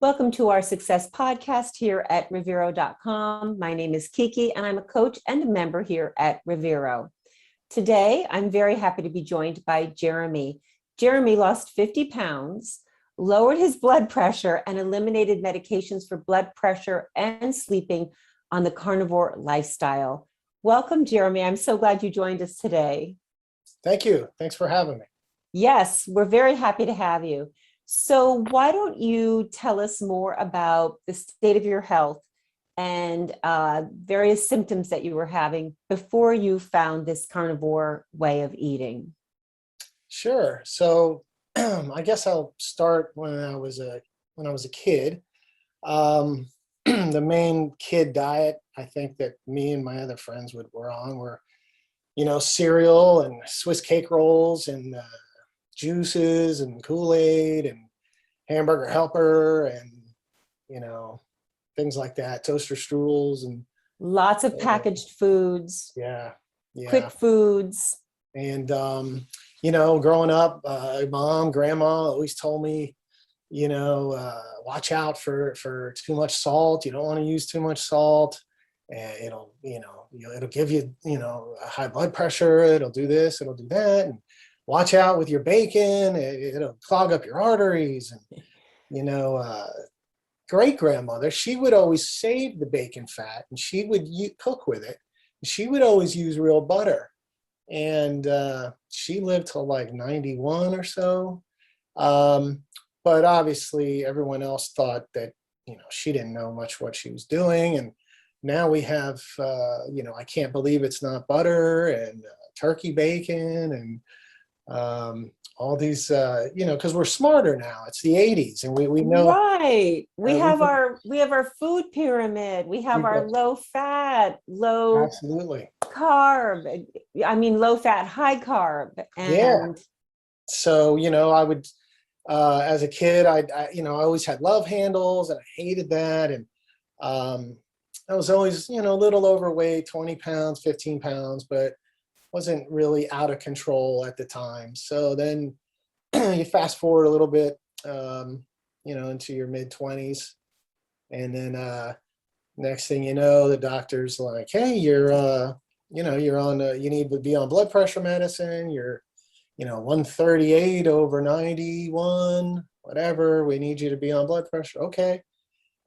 Welcome to our Success Podcast here at Revero.com. My name is Kiki, and I'm a coach and a member here at Revero. Today, I'm very happy to be joined by Jeremy. Jeremy lost 50 pounds, lowered his blood pressure, and eliminated medications for blood pressure and sleeping on the carnivore lifestyle. Welcome, Jeremy. I'm so glad you joined us today. Thank you. Thanks for having me. Yes, we're very happy to have you. So why don't you tell us more about the state of your health and various symptoms that you were having before you found this carnivore way of eating? Sure. So I guess I'll start when I was a kid. The main kid diet I think that me and my other friends were on were, cereal and Swiss cake rolls and juices and Kool-Aid and hamburger helper and things like that, toaster strudels and lots of packaged foods. Yeah. Quick foods. And growing up, mom, grandma always told me, watch out for too much salt. You don't want to use too much salt, and it'll give you a high blood pressure. It'll do this, it'll do that, and watch out with your bacon. It'll clog up your arteries. And great grandmother, she would always save the bacon fat, and she would cook with it. She would always use real butter, and she lived till like 91 or so. But obviously, everyone else thought that she didn't know much what she was doing. And now we have I can't believe it's not butter and turkey bacon and all these because we're smarter now. It's the 80s, and we know. Right. We have our food pyramid. We have our low fat, low absolutely carb. I mean, low fat, high carb. And yeah. So I would as a kid, I always had love handles, and I hated that. And I was always a little overweight, 20 pounds, 15 pounds, but wasn't really out of control at the time. So then you fast forward a little bit, into your mid 20s. And then next thing you know, the doctor's like, hey, you're on, you need to be on blood pressure medicine. You're, 138 over 91, whatever. We need you to be on blood pressure. Okay.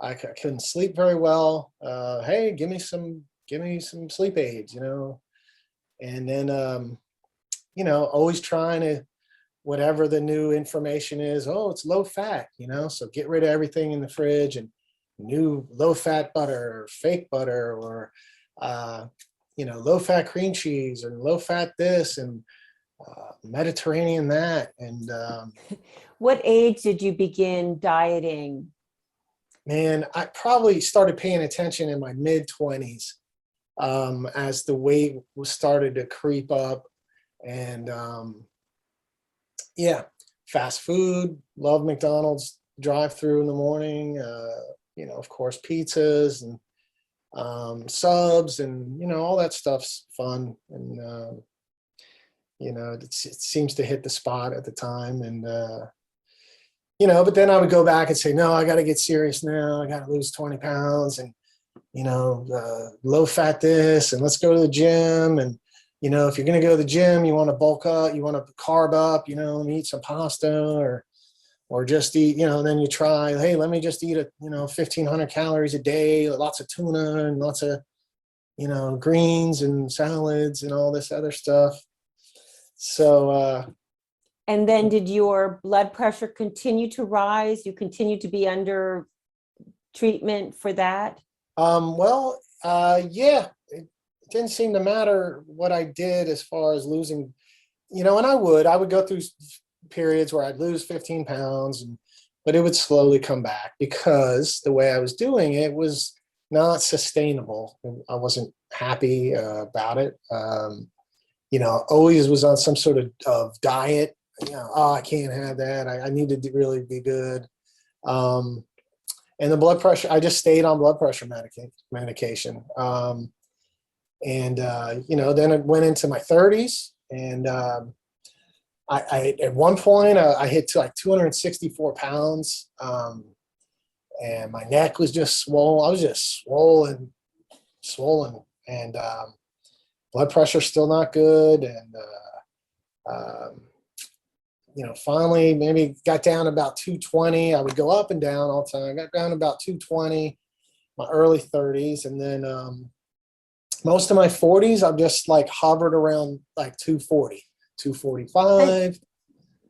I couldn't sleep very well. Hey, give me some sleep aids, And then, always trying to, whatever the new information is, oh, it's low fat, so get rid of everything in the fridge and new low fat butter or fake butter or, low fat cream cheese or low fat this and Mediterranean that. And what age did you begin dieting? Man, I probably started paying attention in my mid 20s. As the weight started to creep up, and fast food, love McDonald's drive-through in the morning, of course, pizzas and subs and, all that stuff's fun. And, it seems to hit the spot at the time. And, but then I would go back and say, no, I got to get serious now. I got to lose 20 pounds and, low fat this, and let's go to the gym. And, if you're going to go to the gym, you want to bulk up, you want to carb up, and eat some pasta or just eat, then you try, hey, let me just eat 1,500 calories a day, lots of tuna and lots of, greens and salads and all this other stuff. So, and then did your blood pressure continue to rise? You continue to be under treatment for that? Yeah, it didn't seem to matter what I did as far as losing, and I would go through periods where I'd lose 15 pounds, but it would slowly come back because the way I was doing it was not sustainable. I wasn't happy about it. Always was on some sort of diet. Oh, I can't have that. I need to really be good. And the blood pressure, I just stayed on blood pressure medication. Then it went into my 30s, and I at one point I hit to like 264 pounds, and my neck was just swollen. I was just swollen, and blood pressure still not good. And finally maybe got down about 220. I would go up and down all the time. I got down about 220, my early 30s, and then most of my 40s, I've just like hovered around like 240, 245.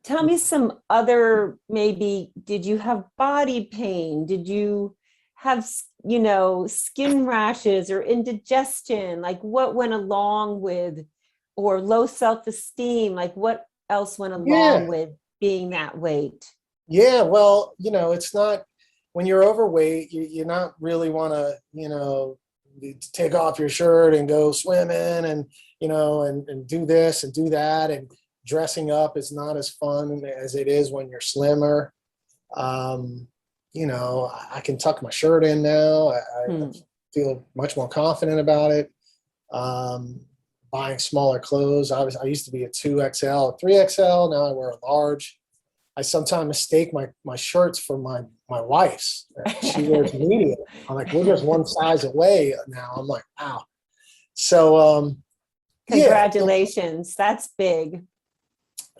Tell me some other, maybe, did you have body pain? Did you have, skin rashes or indigestion? Like what went along with, or low self-esteem? Like what else went along Yeah. with being that weight? Yeah. Well, it's not, when you're overweight, you're not really want to, take off your shirt and go swimming and, and do this and do that. And dressing up is not as fun as it is when you're slimmer. I can tuck my shirt in now. I feel much more confident about it. Buying smaller clothes. I used to be a 2XL, a 3XL. Now I wear a large. I sometimes mistake my shirts for my wife's. She wears medium. I'm like, we're just one size away now. I'm like, wow. So, Congratulations. That's big.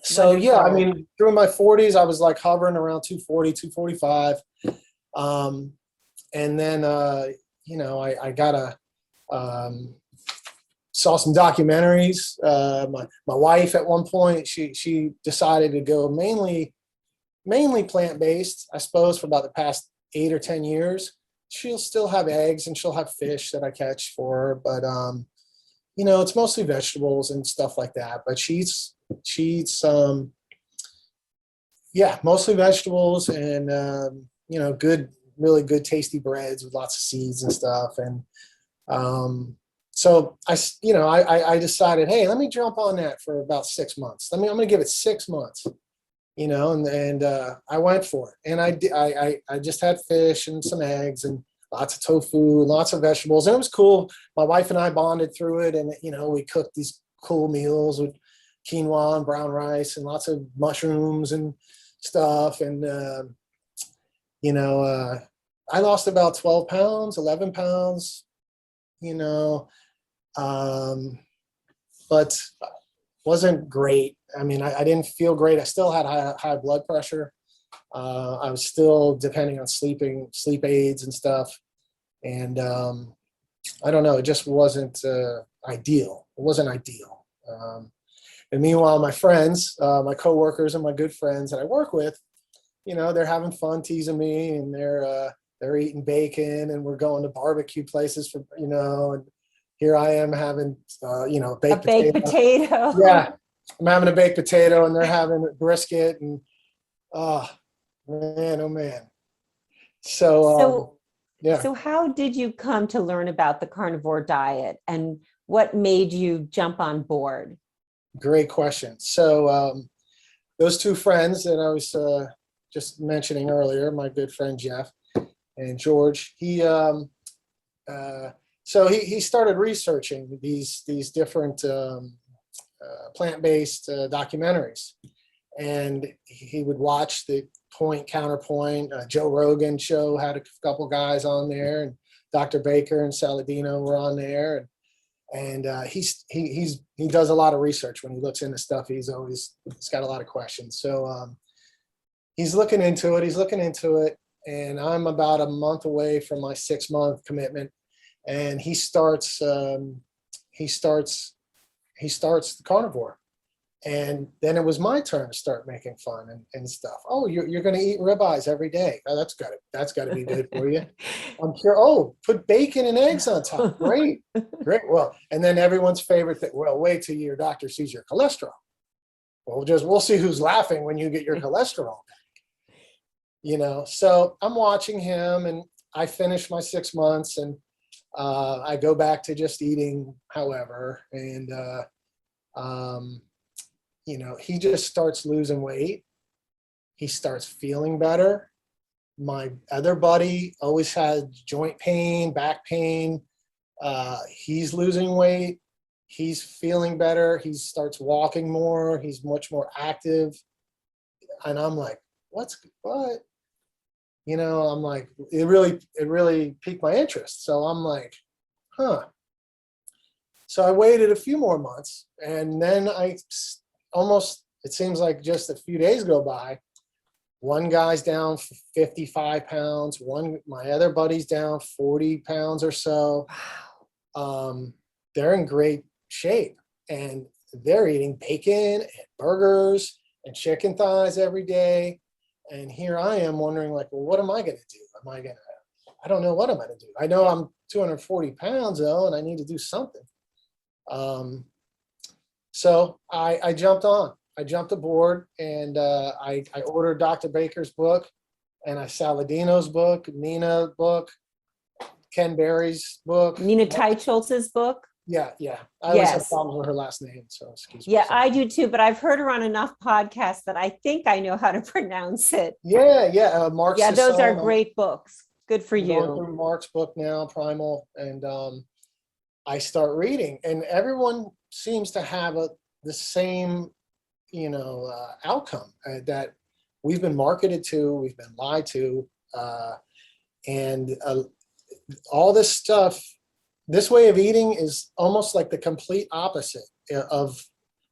So Wonderful. yeah, I mean, through my 40s, I was like hovering around 240, 245. And then, I got saw some documentaries. My wife at one point, she decided to go mainly plant-based, I suppose, for about the past 8 or 10 years. She'll still have eggs and she'll have fish that I catch for her, but it's mostly vegetables and stuff like that. But she eats mostly vegetables and good, really good tasty breads with lots of seeds and stuff. And so I decided, hey, let me jump on that for about 6 months. I'm going to give it 6 months, and I went for it. And I just had fish and some eggs and lots of tofu, lots of vegetables. And it was cool. My wife and I bonded through it. And, we cooked these cool meals with quinoa and brown rice and lots of mushrooms and stuff. And, I lost about 12 pounds, 11 pounds, but wasn't great. I mean, I didn't feel great. I still had high blood pressure. I was still depending on sleep aids and stuff. And I don't know, it just wasn't ideal. It wasn't ideal. And meanwhile, my friends, my coworkers and my good friends that I work with, they're having fun teasing me, and they're eating bacon, and we're going to barbecue places for, and here I am having, baked potato. Yeah, I'm having a baked potato, and they're having a brisket, and oh man. So yeah. So how did you come to learn about the carnivore diet, and what made you jump on board? Great question. So those two friends that I was just mentioning earlier, my good friend Jeff and George, he started researching these different plant-based documentaries, and he would watch the Point Counterpoint. Joe Rogan show had a couple guys on there, and Dr. Baker and Saladino were on there, and he does a lot of research. When he looks into stuff, he's got a lot of questions. So he's looking into it, and I'm about a month away from my 6-month commitment, and he starts the carnivore. And then it was my turn to start making fun and stuff. Oh, you're going to eat ribeyes every day. Oh, that's got to be good for you. I'm sure. Oh, put bacon and eggs on top. Great. Well, and then everyone's favorite thing. Well, wait till your doctor sees your cholesterol. We'll see who's laughing when you get your cholesterol back. So I'm watching him, and I finish my 6 months, and I go back to just eating however, and he just starts losing weight. He starts feeling better. My other buddy always had joint pain, back pain. He's losing weight. He's feeling better. He starts walking more. He's much more active. And I'm like, what? I'm like, it really piqued my interest. So I'm like, huh. So I waited a few more months, and then it seems like just a few days go by. One guy's down 55 pounds. My other buddy's down 40 pounds or so. They're in great shape, and they're eating bacon and burgers and chicken thighs every day. And here I am wondering, like, well, what am I going to do? I don't know what I'm going to do. I know I'm 240 pounds though, and I need to do something. So I jumped on. I jumped aboard, and I ordered Dr. Baker's book, and Saladino's book, Nina book, Ken Berry's book. Nina Teicholz's book. Yeah. I always have problems with her last name, so excuse me. Yeah, I do too, but I've heard her on enough podcasts that I think I know how to pronounce it. Yeah. Mark's. Yeah, those are great books. Good for you. Going through Mark's book now, Primal, and I start reading, and everyone seems to have the same, outcome that we've been marketed to, we've been lied to, and all this stuff. This way of eating is almost like the complete opposite of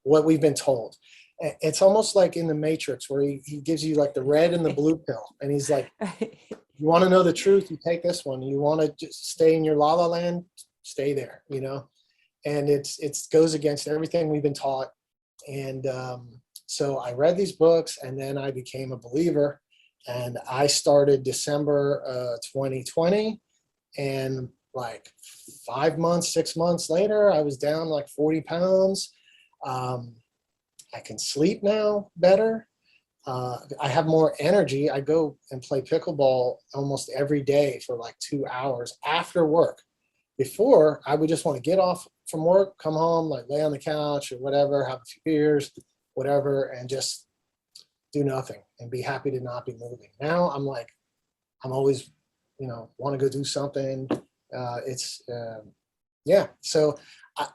what we've been told. It's almost like in the Matrix, where he gives you like the red and the blue pill, and he's like, you want to know the truth, you take this one. You want to just stay in your la la land, stay there, and it goes against everything we've been taught. And so I read these books, and then I became a believer, and I started December 2020, and like 5 months, 6 months later, I was down like 40 pounds. I can sleep now better. I have more energy. I go and play pickleball almost every day for like 2 hours after work. Before, I would just want to get off from work, come home, like lay on the couch or whatever, have a few beers, whatever, and just do nothing and be happy to not be moving. Now I'm like, I'm always, want to go do something. So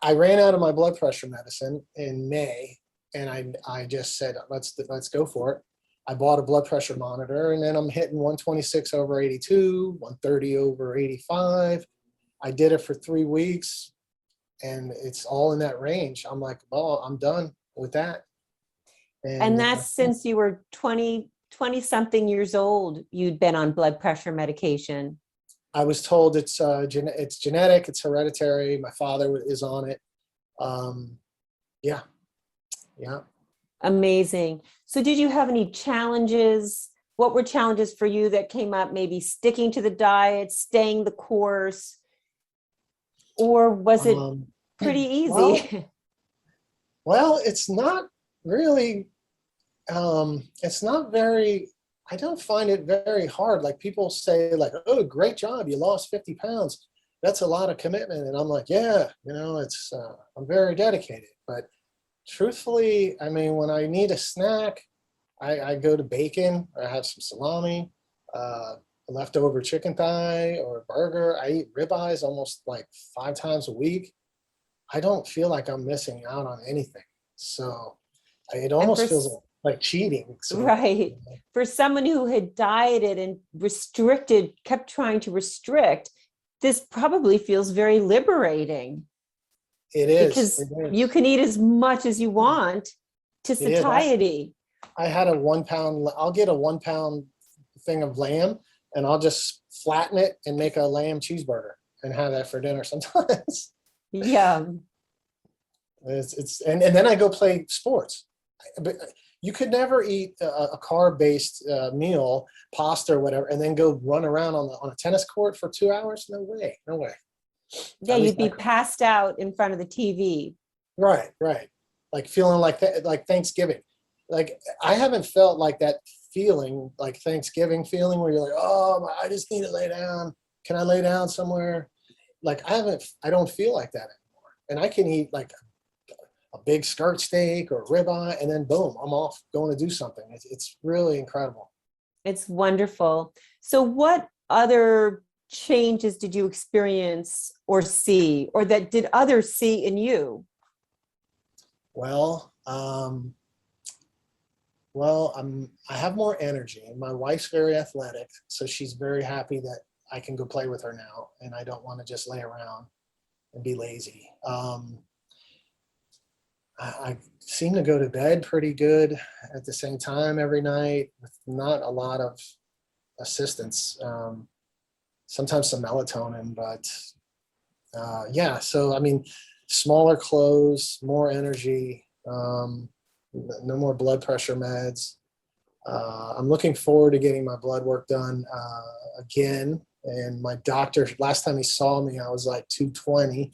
I ran out of my blood pressure medicine in May, and I just said, let's go for it. I bought a blood pressure monitor, and then I'm hitting 126 over 82, 130 over 85. I did it for 3 weeks, and it's all in that range. I'm like, well, I'm done with that. And that's since you were 20 something years old, you'd been on blood pressure medication. I was told it's genetic, it's hereditary. My father is on it. Yeah. Amazing. So did you have any challenges? What were challenges for you that came up? Maybe sticking to the diet, staying the course, or was it pretty easy? Well, it's not really, it's not very, I don't find it very hard. Like people say like, oh, great job, you lost 50 pounds. That's a lot of commitment. And I'm like, yeah, it's, I'm very dedicated. But truthfully, I mean, when I need a snack, I go to bacon, or I have some salami, leftover chicken thigh or burger. I eat ribeyes almost like 5 times a week. I don't feel like I'm missing out on anything. So it almost feels like cheating. So, right. For someone who had dieted and kept trying to restrict, this probably feels very liberating. It is. Because you can eat as much as you want to satiety. I had a 1 pound, I'll get a 1 pound thing of lamb, and I'll just flatten it and make a lamb cheeseburger and have that for dinner sometimes. Yeah. And then I go play sports. But you could never eat a carb-based meal, pasta or whatever, and then go run around on a tennis court for 2 hours. No way. Yeah, you'd be passed out in front of the TV. Right. Like feeling like Thanksgiving. Like I haven't felt like that feeling, like Thanksgiving feeling, where you're like, oh, I just need to lay down. Can I lay down somewhere? Like I don't feel like that anymore. And I can eat like a big skirt steak or ribeye, and then boom, I'm off going to do something. It's really incredible. It's wonderful. So what other changes did you experience or see, or that did others see in you? Well, Well, I have more energy, and my wife's very athletic, so she's very happy that I can go play with her now, and I don't want to just lay around and be lazy. I seem to go to bed pretty good at the same time every night with not a lot of assistance. Sometimes some melatonin, but yeah. So I mean, smaller clothes, more energy, no more blood pressure meds. I'm looking forward to getting my blood work done again. And my doctor, last time he saw me, I was like 220.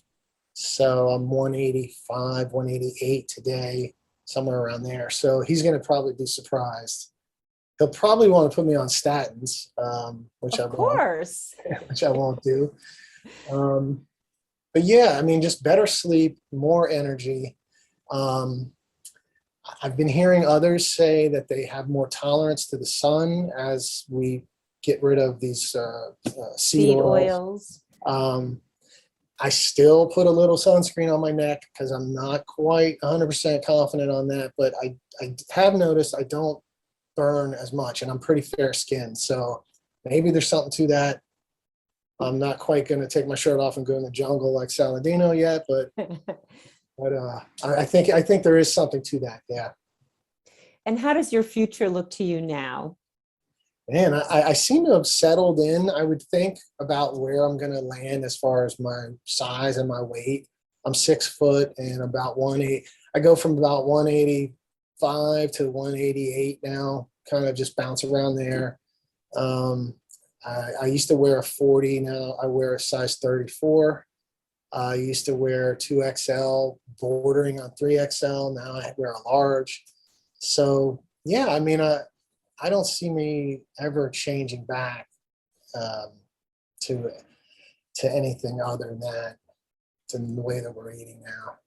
So I'm 185, 188 today, somewhere around there. So he's going to probably be surprised. He'll probably want to put me on statins, which I Of won't, course. which I won't do. But yeah, I mean, just better sleep, more energy. Um, I've been hearing others say that they have more tolerance to the sun as we get rid of these seed Seed oils. oils. I still put a little sunscreen on my neck because I'm not quite 100% confident on that, but I have noticed I don't burn as much, and I'm pretty fair skinned. So maybe there's something to that. I'm not quite going to take my shirt off and go in the jungle like Saladino yet, but I think there is something to that. Yeah. And how does your future look to you now? Man, I seem to have settled in, I would think, about where I'm going to land as far as my size and my weight. I'm 6 foot and about 180. I go from about 185 to 188 now, kind of just bounce around there. I used to wear a 40. Now I wear a size 34. I used to wear 2XL, bordering on 3XL. Now I wear a large. So, yeah, I mean, I don't see me ever changing back to anything other than that, to the way that we're eating now.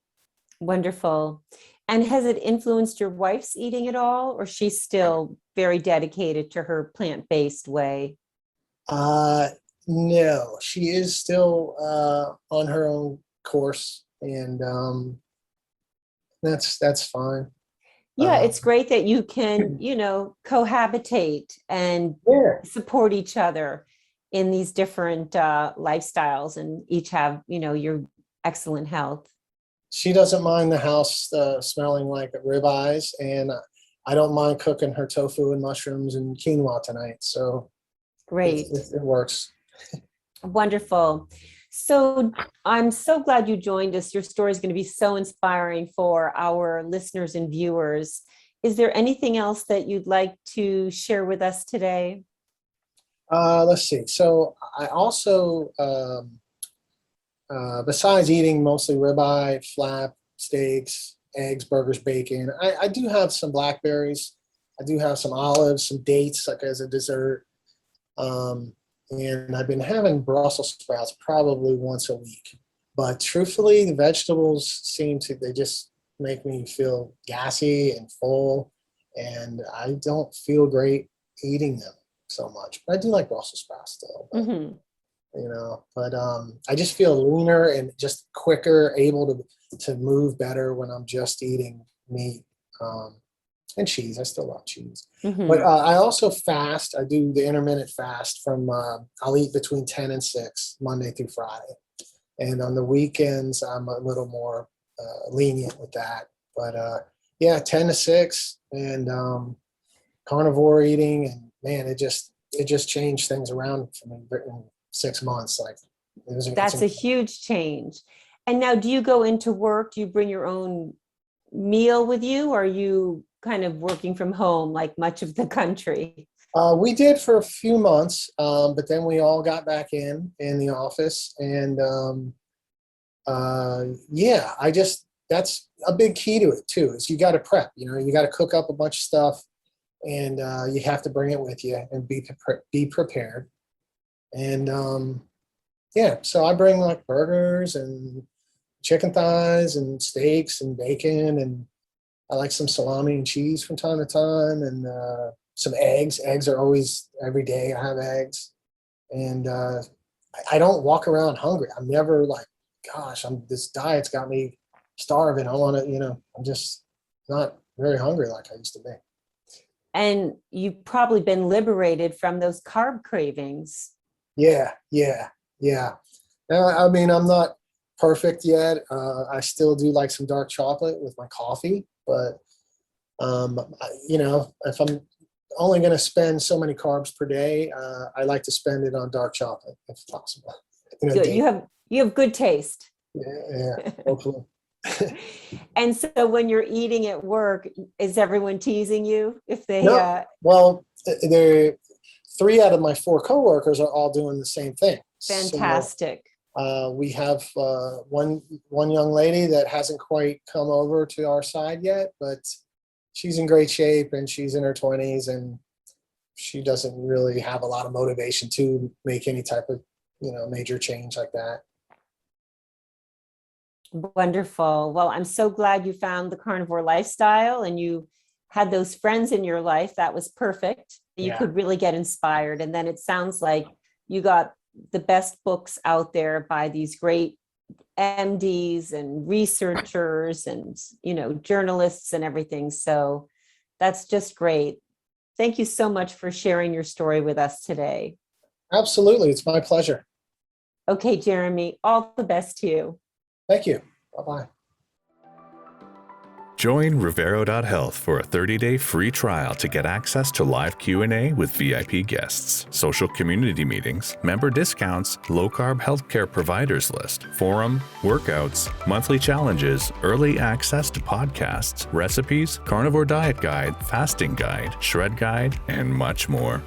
Wonderful. And has it influenced your wife's eating at all, or she's still very dedicated to her plant-based way? No, she is still on her own course, and that's fine. Yeah, it's great that you can, cohabitate and Yeah, support each other in these different lifestyles and each have, your excellent health. she doesn't mind the house smelling like ribeyes, and I don't mind cooking her tofu and mushrooms and quinoa tonight. So Great. it works. Wonderful. So I'm so glad you joined us. Your story is going to be so inspiring for our listeners and viewers. Is there anything else that you'd like to share with us today? Let's see. So I also, besides eating mostly ribeye, flap, steaks, eggs, burgers, bacon, I do have some blackberries. I do have some olives, some dates, like as a dessert. And I've been having Brussels sprouts probably once a week. But truthfully, the vegetables they just make me feel gassy and full. And I don't feel great eating them so much. But I do like Brussels sprouts still. But, Mm-hmm. but I just feel leaner and just quicker, able to move better when I'm just eating meat. And cheese. I still love cheese. But Mm-hmm. I also fast. I do the intermittent fast from, I'll eat between 10 and 6, Monday through Friday. And on the weekends, I'm a little more lenient with that. But yeah, 10 to 6 and carnivore eating. And man, it just changed things around for me in 6 months. Like That's a huge change. And now, do you go into work? Do you bring your own meal with you? Or are you kind of working from home like much of the country? We did for a few months, but then we all got back in the office. And yeah, that's a big key to it too, is you got to prep, you got to cook up a bunch of stuff, and you have to bring it with you and be prepared. And yeah, so I bring like burgers and chicken thighs and steaks and bacon, and I like some salami and cheese from time to time, and some eggs. Eggs are always, every day I have eggs. And I don't walk around hungry. I'm never like, gosh, this diet's got me starving. I want to, I'm just not very hungry like I used to be. And you've probably been liberated from those carb cravings. Yeah, yeah, yeah. I mean, I'm not perfect yet. I still do like some dark chocolate with my coffee, but if I'm only going to spend so many carbs per day, I like to spend it on dark chocolate if possible. Good. You have good taste. Yeah, hopefully. And so when you're eating at work, is everyone teasing you if they No, well, they're 3 out of my 4 coworkers are all doing the same thing. Fantastic. So, we have one young lady that hasn't quite come over to our side yet, but she's in great shape and she's in her 20s and she doesn't really have a lot of motivation to make any type of, major change like that. Wonderful. Well, I'm so glad you found the carnivore lifestyle and you had those friends in your life. That was perfect. You could really get inspired. And then it sounds like you got the best books out there by these great MDs and researchers and, journalists and everything. So that's just great. Thank you so much for sharing your story with us today. Absolutely. It's my pleasure. Okay, Jeremy, all the best to you. Thank you. Bye-bye. Join Revero.health for a 30-day free trial to get access to live Q&A with VIP guests, social community meetings, member discounts, low-carb healthcare providers list, forum, workouts, monthly challenges, early access to podcasts, recipes, carnivore diet guide, fasting guide, shred guide, and much more.